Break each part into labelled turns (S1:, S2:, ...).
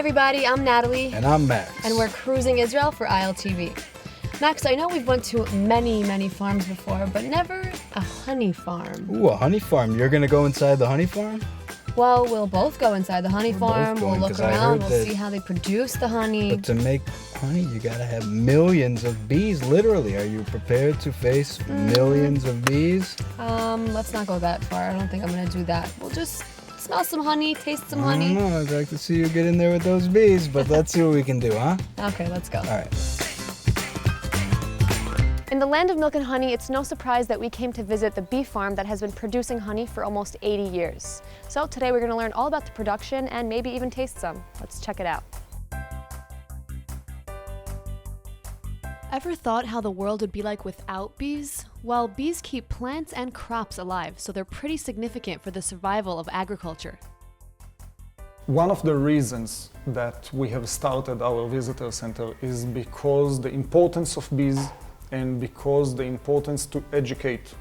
S1: everybody, I'm Natalie.
S2: And I'm Max.
S1: And we're cruising Israel for ILTV. Max, I know we've went to many farms before, but never a honey farm.
S2: Ooh, a honey farm. You're gonna go inside the honey farm?
S1: Well, we'll both go inside the honey farm, we'll look around, we'll see how they produce the honey.
S2: But to make honey, you gotta have millions of bees, literally. Are you prepared to face millions of bees?
S1: Let's not go that far. I don't think I'm gonna do that. We'll just smell some honey, taste some honey.
S2: I don't know, I'd like to see you get in there with those bees, but let's see what we can do, huh?
S1: Okay, let's go.
S2: All right.
S1: In the land of milk and honey, it's no surprise that we came to visit the bee farm that has been producing honey for almost 80 years. So today we're going to learn all about the production and maybe even taste some. Let's check it out. Ever thought how the world would be like without bees? Well, bees keep plants and crops alive, so they're pretty significant for the survival of agriculture.
S3: One of the reasons that we have started our visitor center is because the importance of bees and because the importance to educate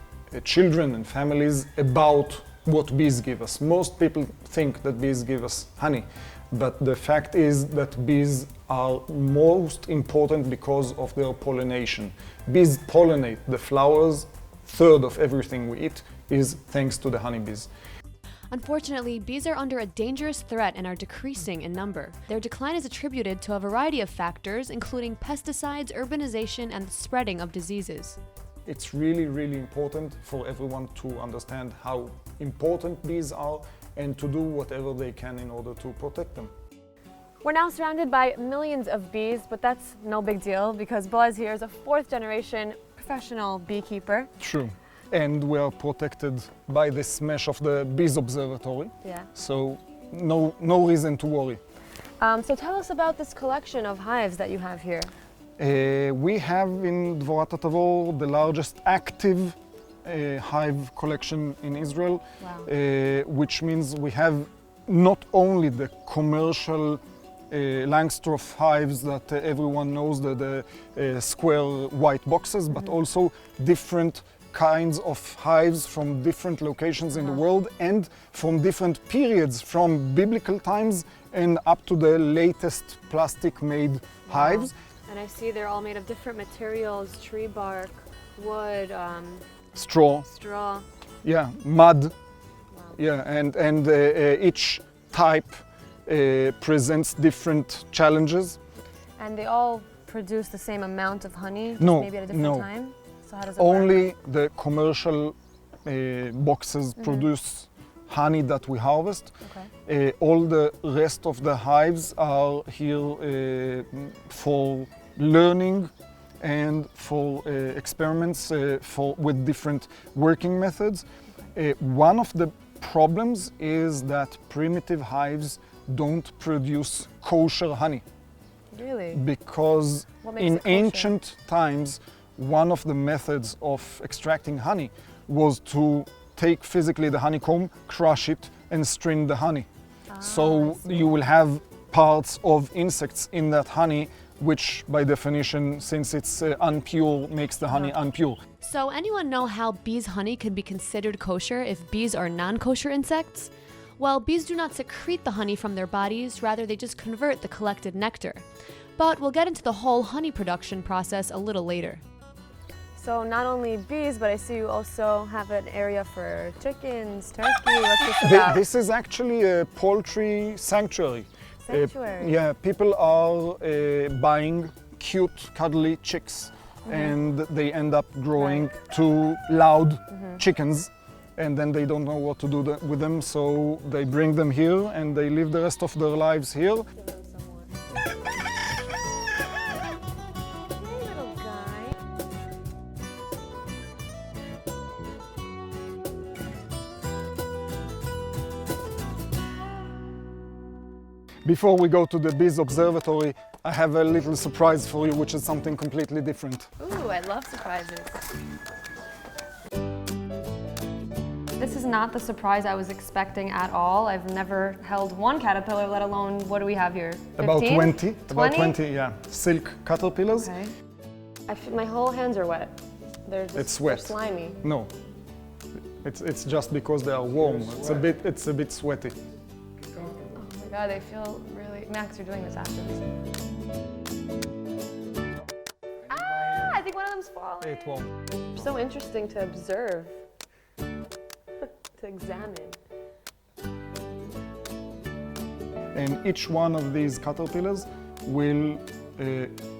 S3: children and families about what bees give us. Most people think that bees give us honey, but the fact is that bees are most important because of their pollination. Bees pollinate the flowers. Third of everything we eat is thanks to the honeybees.
S1: Unfortunately, bees are under a dangerous threat and are decreasing in number. Their decline is attributed to a variety of factors, including pesticides, urbanization, and the spreading of diseases.
S3: It's really important for everyone to understand how important bees are and to do whatever they can in order to protect them.
S1: We're now surrounded by millions of bees, but that's no big deal because Boaz here is a fourth-generation professional beekeeper.
S3: True. And we are protected by this mesh of the bees observatory.
S1: Yeah.
S3: So no reason to worry.
S1: So tell us about this collection of hives that you have here.
S3: We have in Dvorat HaTavor the largest active hive collection in Israel.
S1: Wow.
S3: Which means we have not only the commercial Langstroth hives that everyone knows, the square white boxes, but also different kinds of hives from different locations in the world and from different periods, from biblical times and up to the latest plastic-made hives.
S1: And I see they're all made of different materials, tree bark, wood,
S3: straw. Yeah, mud.
S1: Wow.
S3: Yeah, and each type presents different challenges.
S1: And they all produce the same amount of honey, just
S3: No,
S1: maybe at a different
S3: no.
S1: time? So how does it
S3: Only
S1: work?
S3: the commercial boxes produce honey that we harvest.
S1: Okay.
S3: All the rest of the hives are here for learning and for experiments with different working methods. One of the problems is that primitive hives don't produce kosher honey.
S1: Really?
S3: Because
S1: What makes
S3: in
S1: it kosher?
S3: ancient times, one of the methods of extracting honey was to take physically the honeycomb, crush it, and strain the honey. So you will have parts of insects in that honey, which by definition, since it's unpure, makes the honey unpure.
S1: So anyone know how bees' honey could be considered kosher if bees are non-kosher insects? Well, bees do not secrete the honey from their bodies, rather they just convert the collected nectar. But we'll get into the whole honey production process a little later. So not only bees, but I see you also have an area for chickens, turkey, what's this about?
S3: This is actually a poultry sanctuary.
S1: Sanctuary?
S3: Yeah, people are buying cute, cuddly chicks, and they end up growing two loud chickens, and then they don't know what to do with them, so they bring them here and they live the rest of their lives here. Before we go to the bees observatory, I have a little surprise for you, which is something completely different.
S1: Ooh, I love surprises. This is not the surprise I was expecting at all. I've never held one caterpillar, let alone, what do we have here? 15?
S3: About 20. About 20, yeah. Silk caterpillars.
S1: Okay. My whole hands are wet. They're just
S3: It's wet.
S1: They're slimy.
S3: No, it's just because they are warm. It's a bit sweaty.
S1: Oh my god, they feel really Max, you're doing this after this. Ah, I think one of them's falling.
S3: It won't.
S1: So interesting to observe, to examine.
S3: And each one of these caterpillars will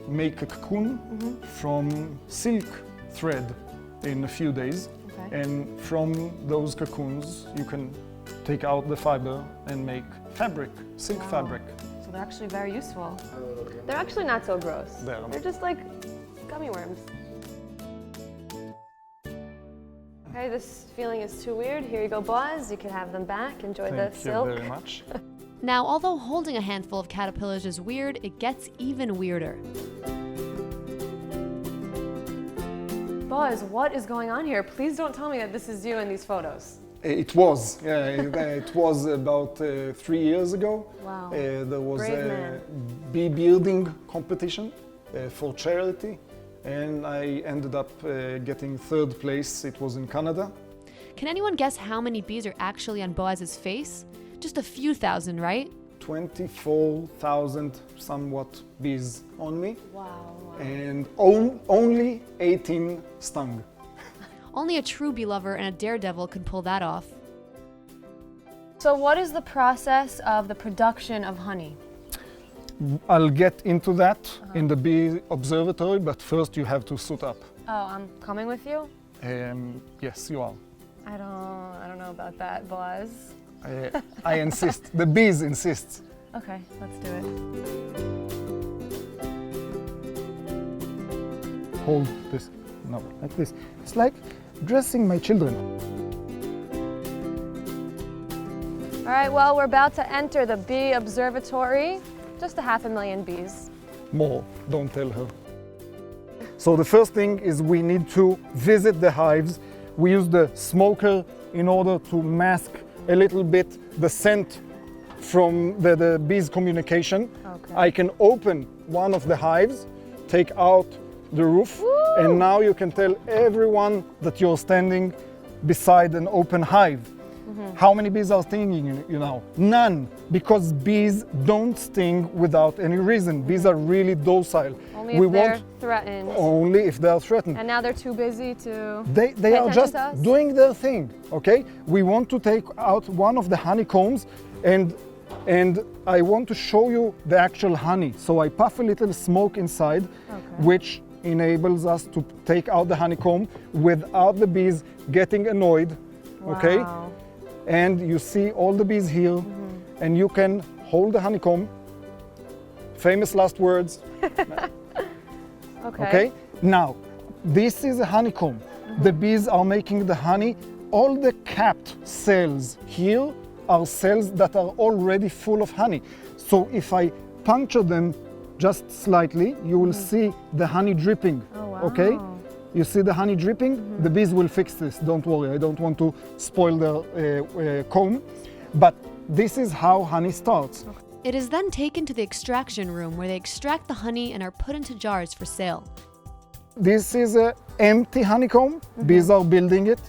S3: make a cocoon from silk thread in a few days.
S1: Okay.
S3: And from those cocoons, you can take out the fiber and make fabric, silk
S1: Wow.
S3: fabric.
S1: So they're actually very useful. They're actually not so gross.
S3: They're
S1: just like gummy worms. Okay, this feeling is too weird. Here you go, Boaz. You can have them back. Enjoy the
S3: Thank you
S1: silk.
S3: very much.
S1: Now, although holding a handful of caterpillars is weird, it gets even weirder. Boaz, what is going on here? Please don't tell me that this is you in these photos.
S3: It was, yeah, it was about 3 years ago.
S1: Wow.
S3: There was
S1: Brave
S3: a
S1: man.
S3: bee building competition for charity, and I ended up getting third place. It was in Canada.
S1: Can anyone guess how many bees are actually on Boaz's face? Just a few thousand, right?
S3: 24,000 somewhat bees on me,
S1: Wow.
S3: and only 18 stung.
S1: Only a true bee lover and a daredevil could pull that off. So what is the process of the production of honey?
S3: I'll get into that in the bee observatory, but first you have to suit up.
S1: Oh, I'm coming with you?
S3: Yes, you are.
S1: I don't know about that, Boaz.
S3: I insist. The bees insist.
S1: Okay, let's do it.
S3: Hold this. No, like this. It's like dressing my children.
S1: All right, well, we're about to enter the bee observatory. Just 500,000 bees.
S3: More, don't tell her. So the first thing is we need to visit the hives. We use the smoker in order to mask a little bit the scent from the bees' communication.
S1: Okay.
S3: I can open one of the hives, take out the roof, and now you can tell everyone that you're standing beside an open hive. How many bees are stinging you now? None, because bees don't sting without any reason. Bees are really docile.
S1: Only if they're threatened.
S3: Only if they are threatened.
S1: And now they're too busy to
S3: They
S1: pay
S3: are
S1: attention
S3: just
S1: to us?
S3: doing their thing, okay? We want to take out one of the honeycombs and I want to show you the actual honey. So I puff a little smoke inside, which enables us to take out the honeycomb without the bees getting annoyed, okay?
S1: Wow.
S3: And you see all the bees here, and you can hold the honeycomb. Famous last words. Okay. Now, this is a honeycomb. The bees are making the honey. All the capped cells here are cells that are already full of honey. So if I puncture them just slightly, you will see the honey dripping.
S1: Oh, wow.
S3: Okay? You see the honey dripping? The bees will fix this, don't worry. I don't want to spoil their comb. But this is how honey starts.
S1: It is then taken to the extraction room where they extract the honey and are put into jars for sale.
S3: This is an empty honeycomb. Bees are building it.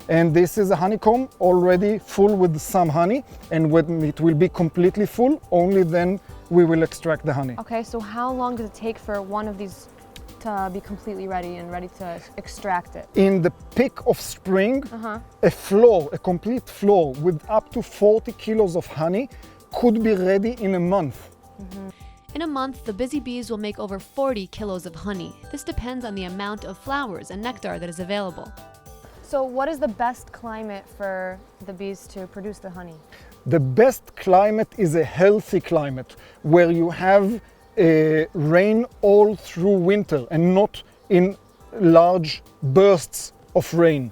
S3: And this is a honeycomb already full with some honey. And when it will be completely full, only then we will extract the honey.
S1: Okay, so how long does it take for one of these to be completely ready and ready to extract it?
S3: In the peak of spring, a complete floor with up to 40 kilos of honey could be ready in a month.
S1: In a month, the busy bees will make over 40 kilos of honey. This depends on the amount of flowers and nectar that is available. So what is the best climate for the bees to produce the honey?
S3: The best climate is a healthy climate where you have rain all through winter and not in large bursts of rain.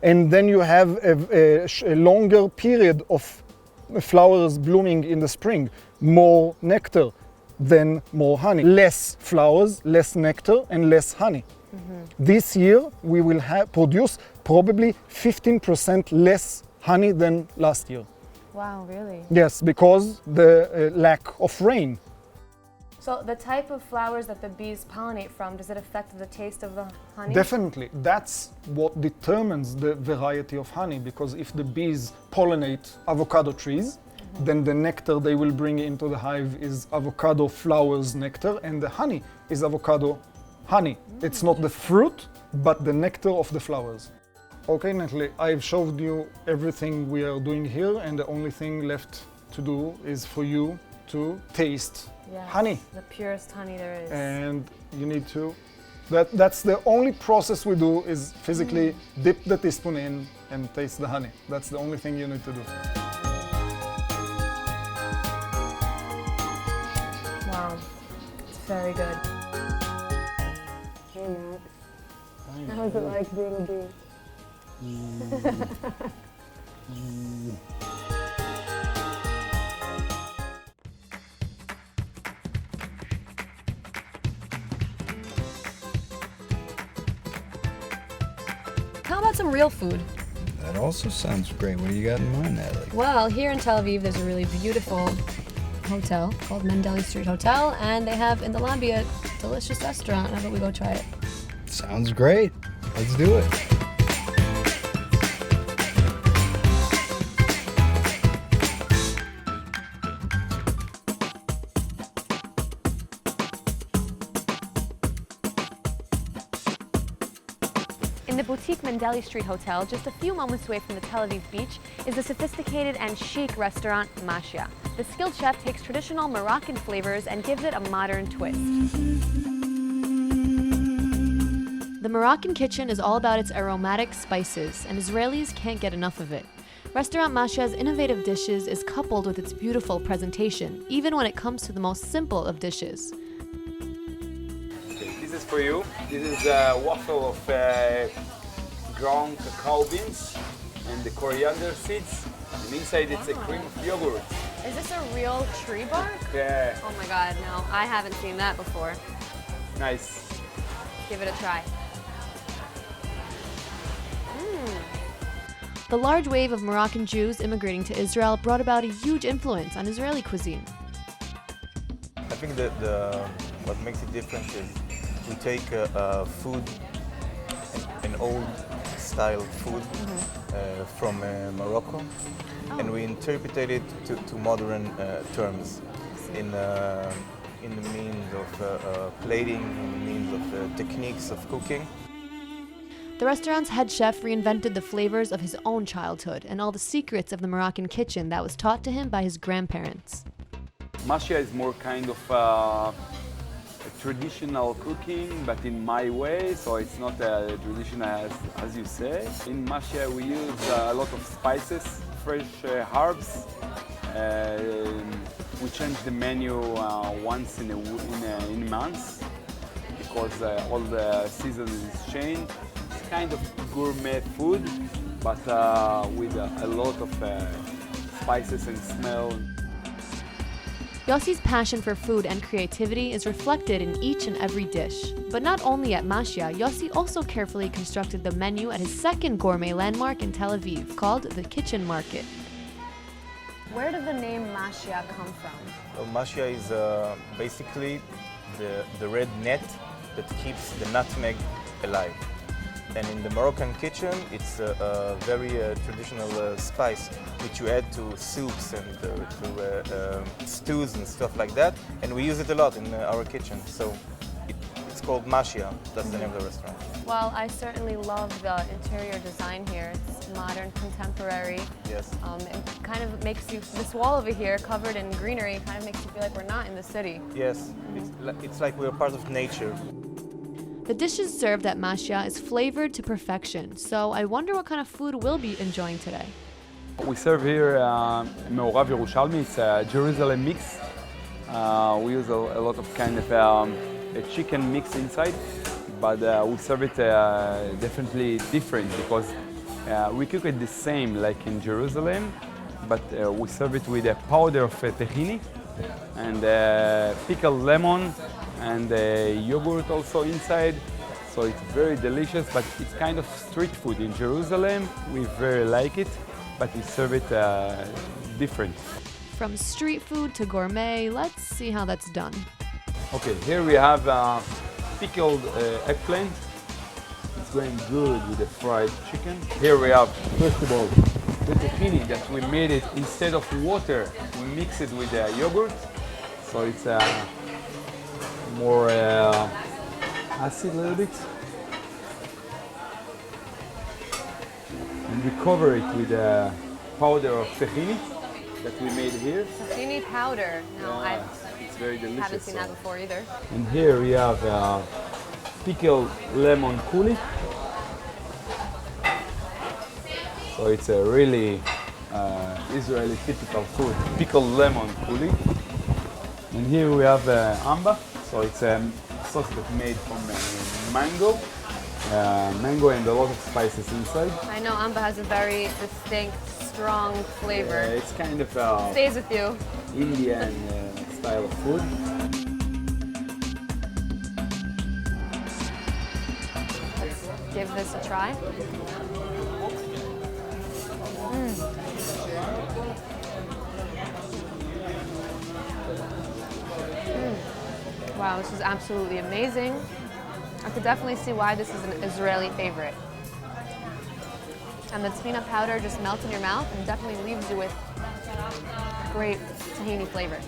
S3: And then you have a longer period of flowers blooming in the spring, more nectar, then more honey. Less flowers, less nectar, and less honey. This year we will produce probably 15% less honey than last year.
S1: Wow, really?
S3: Yes, because the lack of rain.
S1: So the type of flowers that the bees pollinate from, does it affect the taste of the honey?
S3: Definitely. That's what determines the variety of honey, because if the bees pollinate avocado trees, Then the nectar they will bring into the hive is avocado flowers nectar, and the honey is avocado honey. It's not the fruit, but the nectar of the flowers. Okay, Natalie, I've showed you everything we are doing here, and the only thing left to do is for you to taste honey.
S1: The purest honey there is.
S3: And you need to, that's the only process we do is physically dip the teaspoon in and taste the honey. That's the only thing you need to do.
S1: Wow, it's very good.
S4: Hey Max, how's it like being a bee?
S1: How about some real food?
S2: That also sounds great. What do you got in mind, Natalie?
S1: Well, here in Tel Aviv, there's a really beautiful hotel called Mendeli Street Hotel, and they have in the lobby a delicious restaurant. How about we go try it?
S2: Sounds great. Let's do it.
S1: In the boutique Mendeli Street Hotel, just a few moments away from the Tel Aviv beach, is the sophisticated and chic restaurant Masha. The skilled chef takes traditional Moroccan flavors and gives it a modern twist. The Moroccan kitchen is all about its aromatic spices, and Israelis can't get enough of it. Restaurant Masha's innovative dishes is coupled with its beautiful presentation, even when it comes to the most simple of dishes.
S5: This is for you. This is a waffle of ground cacao beans and the coriander seeds. And inside it's a cream of yogurt.
S1: Is this a real tree bark?
S5: Yeah,
S1: Oh my god, no, I haven't seen that before.
S5: nice.
S1: Give it a try. The large wave of Moroccan Jews immigrating to Israel brought about a huge influence on Israeli cuisine.
S6: I think that what makes it different is we take food, an old style food from Morocco, and we interpreted it to modern terms in the means of plating, in the means of techniques of cooking.
S1: The restaurant's head chef reinvented the flavors of his own childhood and all the secrets of the Moroccan kitchen that was taught to him by his grandparents.
S5: Masha is more kind of a traditional cooking, but in my way, so it's not traditional as you say. In Masha we use a lot of spices, fresh herbs. We change the menu once in a month because all the season is changed. It's kind of gourmet food, but with a lot of spices and smell.
S1: Yossi's passion for food and creativity is reflected in each and every dish. But not only at Masha, Yossi also carefully constructed the menu at his second gourmet landmark in Tel Aviv, called the Kitchen Market. Where did the name Masha come from?
S6: Well, Masha is basically the red net that keeps the nutmeg alive. And in the Moroccan kitchen, it's a very traditional spice which you add to soups and to stews and stuff like that. And we use it a lot in our kitchen. So it's called Masha. That's the name of the restaurant.
S1: Well, I certainly love the interior design here. It's modern, contemporary.
S6: Yes.
S1: It kind of makes you, this wall over here covered in greenery, kind of makes you feel like we're not in the city.
S6: Yes. It's like we're part of nature.
S1: The dishes served at Masha is flavored to perfection, so I wonder what kind of food we'll be enjoying today.
S5: We serve here Me'orav Yerushalmi. It's a Jerusalem mix. We use a lot of kind of a chicken mix inside, but we serve it definitely different because we cook it the same like in Jerusalem, but we serve it with a powder of tahini and pickled lemon and yogurt also inside. So it's very delicious, but it's kind of street food in Jerusalem. We very like it, but we serve it different.
S1: From street food to gourmet, let's see how that's done.
S5: Okay, here we have pickled eggplant. It's going good with the fried chicken. Here we have, first of all, the tahini that we made it instead of water, we mix it with yogurt, so it's more acid a little bit. And we cover it with a powder of tahini that we made here.
S1: Tahini powder. No, I
S5: It's very delicious.
S1: haven't seen that before either.
S5: And here we have pickled lemon coulis. So it's a really Israeli typical food, pickled lemon coulis. And here we have amba. So it's a sauce that's made from mango, mango and a lot of spices inside.
S1: I know amba has a very distinct, strong flavor.
S5: It's kind of
S1: Stays with you.
S5: Indian style of food.
S1: Give this a try. Wow, this is absolutely amazing. I could definitely see why this is an Israeli favorite. And the tahini powder just melts in your mouth and definitely leaves you with great tahini flavor.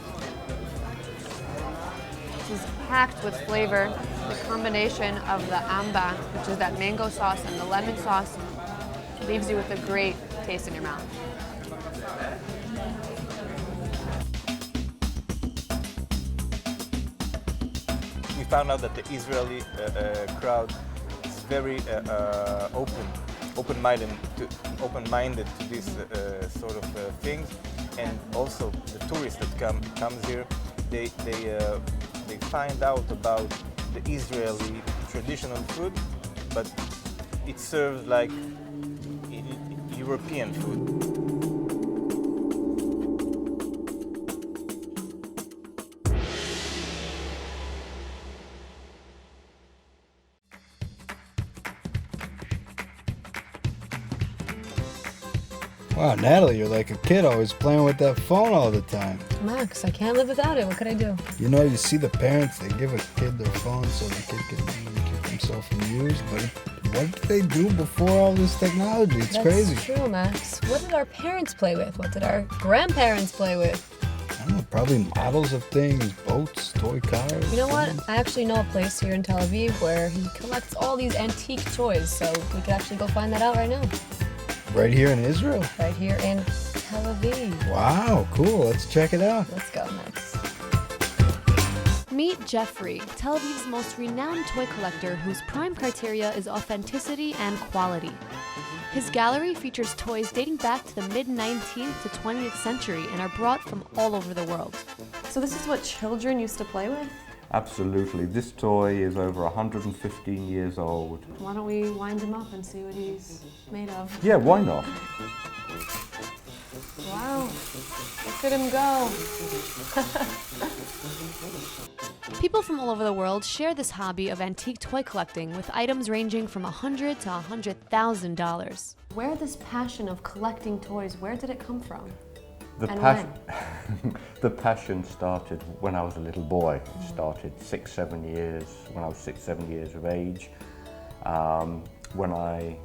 S1: This is packed with flavor. The combination of the amba, which is that mango sauce, and the lemon sauce leaves you with a great taste in your mouth.
S6: We found out that the Israeli crowd is very open-minded to these sort of things, and also the tourists that comes here, they find out about the Israeli traditional food, but it's served like European food.
S2: Wow, Natalie, you're like a kid always playing with that phone all the time.
S4: Max, I can't live without it. What could I do?
S2: You know, you see the parents, they give a kid their phone so the kid can keep himself amused, but what did they do before all this technology? It's crazy.
S4: That's true, Max. What did our parents play with? What did our grandparents play with?
S2: I don't know, probably models of things, boats, toy cars.
S4: You know what?
S2: phones.
S4: I actually know a place here in Tel Aviv where he collects all these antique toys, so we could actually go find that out right now.
S2: Right here in Israel.
S4: Right here in Tel Aviv.
S2: Wow, cool. Let's check it out.
S4: Let's go, Max.
S1: Meet Jeffrey, Tel Aviv's most renowned toy collector whose prime criteria is authenticity and quality. His gallery features toys dating back to the mid-19th to 20th century and are brought from all over the world. So this is what children used to play with?
S7: Absolutely. This toy is over 115 years old.
S1: Why don't we wind him up and see what he's made of?
S7: Yeah, why not?
S1: Wow, look at him go. People from all over the world share this hobby of antique toy collecting with items ranging from $100 to $100,000. Where this passion of collecting toys, where did it come from?
S7: The
S1: And
S7: passion, the passion started when I was a little boy. It started 6-7 years, when I was 6-7 years of age. When I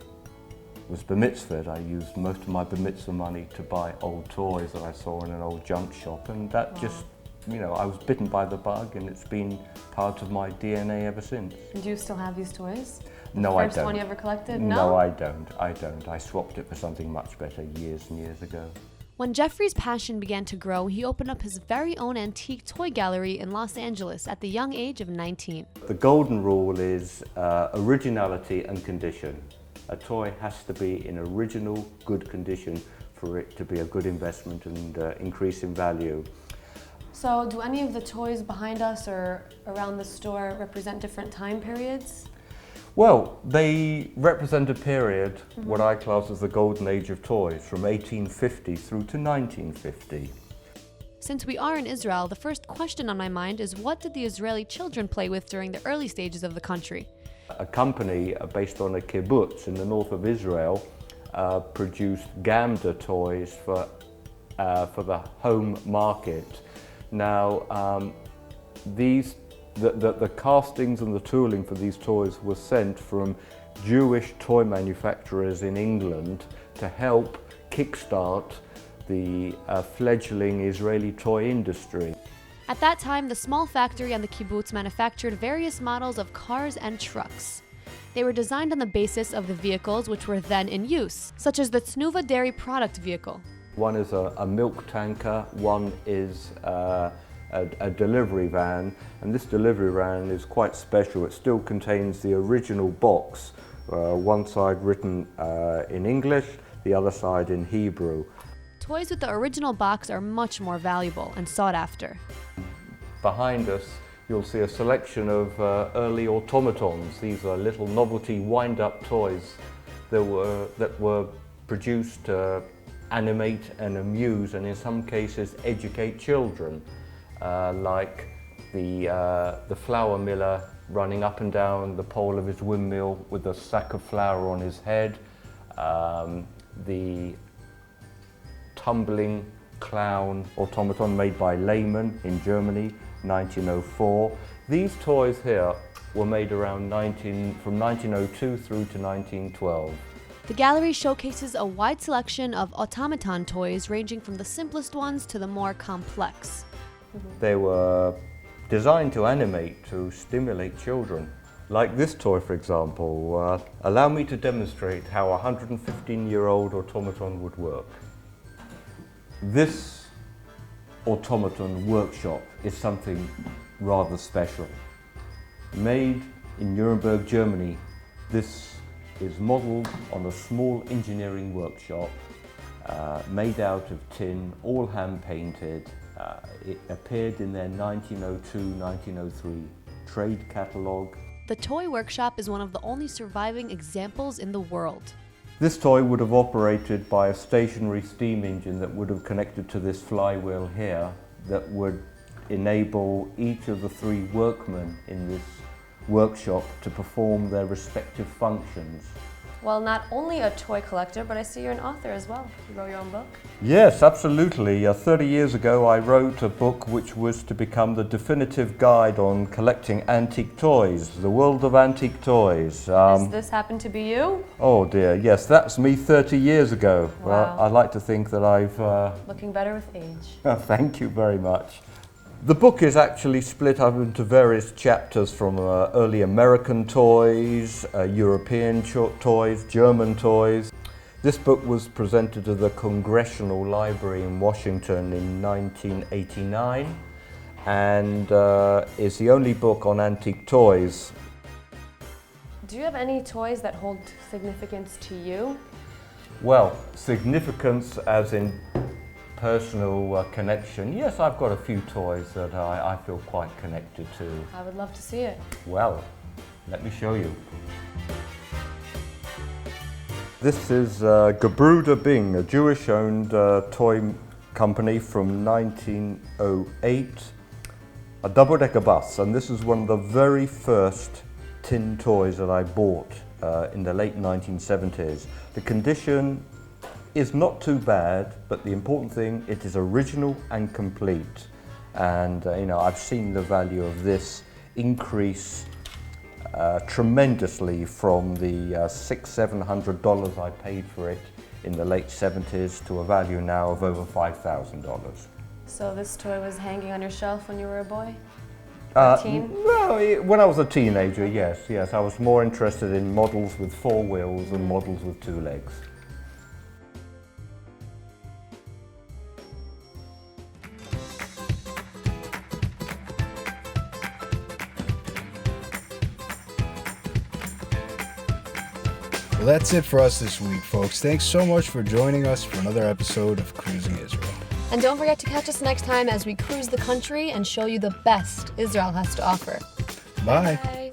S7: was bar mitzvahed, I used most of my bar mitzvah money to buy old toys that I saw in an old junk shop, and that just, you know, I was bitten by the bug, and it's been part of my DNA ever since.
S1: Do you still have these toys?
S7: No, I don't.
S1: First one you ever collected?
S7: No, I don't. I swapped it for something much better years and years ago.
S1: When Jeffrey's passion began to grow, he opened up his very own antique toy gallery in Los Angeles at the young age of 19.
S7: The golden rule is originality and condition. A toy has to be in original, good condition for it to be a good investment and increase in value.
S1: So do any of the toys behind us or around the store represent different time periods?
S7: Well, they represent a period, what I class as the golden age of toys, from 1850 through to 1950.
S1: Since we are in Israel, the first question on my mind is what did the Israeli children play with during the early stages of the country?
S7: A company based on a kibbutz in the north of Israel produced Gamda toys for the home market. Now, the castings and the tooling for these toys were sent from Jewish toy manufacturers in England to help kickstart the fledgling Israeli toy industry.
S1: At that time, the small factory on the kibbutz manufactured various models of cars and trucks. They were designed on the basis of the vehicles which were then in use, such as the Tnuva dairy product vehicle.
S7: One is a milk tanker, one is a delivery van, and this delivery van is quite special. It still contains the original box, one side written in English, the other side in Hebrew.
S1: Toys with the original box are much more valuable and sought after.
S7: Behind us, you'll see a selection of early automatons. These are little novelty wind-up toys that were produced to animate and amuse, and in some cases educate children, like the flour miller running up and down the pole of his windmill with a sack of flour on his head, the tumbling clown automaton made by Lehmann in Germany, 1904. These toys here were made around from 1902 through to 1912.
S1: The gallery showcases a wide selection of automaton toys ranging from the simplest ones to the more complex.
S7: They were designed to animate, to stimulate children. Like this toy, for example. Allow me to demonstrate how a 115-year-old automaton would work. This automaton workshop is something rather special. Made in Nuremberg, Germany, this is modelled on a small engineering workshop, made out of tin, all hand-painted. It appeared in their 1902-1903 trade catalogue.
S1: The toy workshop is one of the only surviving examples in the world.
S7: This toy would have operated by a stationary steam engine that would have connected to this flywheel here that would enable each of the three workmen in this workshop to perform their respective functions.
S8: Well, not only a toy collector, but I see you're an author as well. You wrote your own book?
S7: Yes, absolutely. 30 years ago I wrote a book which was to become the definitive guide on collecting antique toys, the world of antique toys.
S8: Does this happen to be you?
S7: Oh dear, yes, that's me 30 years ago.
S8: Wow.
S7: Well, I like to think that I've...
S8: Looking better with age.
S7: Thank you very much. The book is actually split up into various chapters from early American toys, European toys, German toys. This book was presented to the Congressional Library in Washington in 1989 and is the only book on antique toys.
S8: Do you have any toys that hold significance to you?
S7: Well, significance as in personal connection. Yes, I've got a few toys that I feel quite connected to.
S8: I would love to see it.
S7: Well, let me show you. This is Gebruder Bing, a Jewish-owned toy company from 1908, a double-decker bus, and this is one of the very first tin toys that I bought in the late 1970s. The condition is not too bad, but the important thing, it is original and complete. And you know, I've seen the value of this increase tremendously from the $600–700 I paid for it in the late 70s to a value now of over $5,000.
S8: So this toy was hanging on your shelf when you were a boy? Teen?
S7: Well, when I was a teenager, yes. I was more interested in models with 4 wheels than models with 2 legs.
S2: Well, that's it for us this week, folks. Thanks so much for joining us for another episode of Cruising Israel.
S4: And don't forget to catch us next time as we cruise the country and show you the best Israel has to offer.
S2: Bye.
S8: Bye.